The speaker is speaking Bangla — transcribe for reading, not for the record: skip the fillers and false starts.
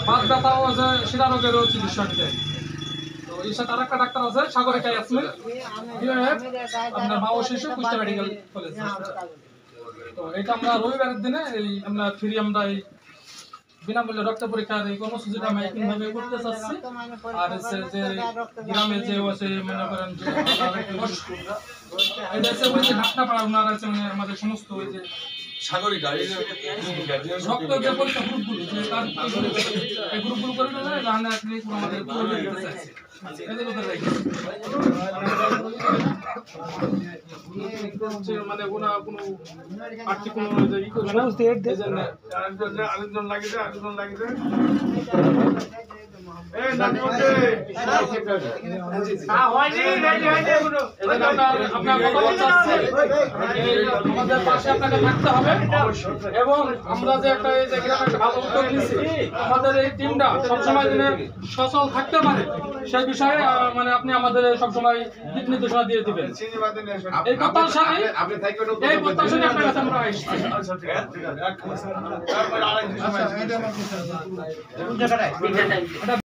বাত ব্যথাও আছে, শিরা রোগেরও চিকিৎসা দেয়। তো এর সাথে আর একটা ডাক্তার আছে সাগরিকা ইয়াসমিন, আপনার মা ও শিশু কুষ্টিয়া মেডিকেল কলেজ। তো এটা আমরা রবিবারের দিনে এই আমরা ফ্রি আমরা এই বিনামূল্যে রক্ত পরীক্ষার এই কর্মসূচিটা মাইকিং ভাবে করতে চাচ্ছি। আর হচ্ছে যে গ্রামে যে আছে মনে করেন যে এটা হচ্ছে ওই যে ঢাকনা পাড়া ওনারা আছে মানে আমাদের সমস্ত ওই যে সাগরিকা রক্ত যে পরীক্ষা গ্রুপগুলো যে তার এই গ্রুপগুলো করে না জানা আপনি আমাদের করে দিতে চাইছে এদের কথা রাখি মানে কোনো পার্টি কোনো ই করবে না এজন্য আরেকজন লাগিয়ে দেয় এই নাতি বলতে হয়নি আপনার কথা বলতে আমাদের পাশে আপনাকে থাকতে হবে এবং আমরা যে একটা এই যে গ্রামে একটা ভালো উদ্যোগ নিয়েছি আমাদের এই টিমটা সবসময় দিনে সচল থাকতে পারে সেই বিষয়ে মানে আপনি আমাদের সবসময় দিক নির্দেশনা দিয়ে দিবেন। এই প্রত্যাশায় আপনার কাছে আমরা আসছি। এটা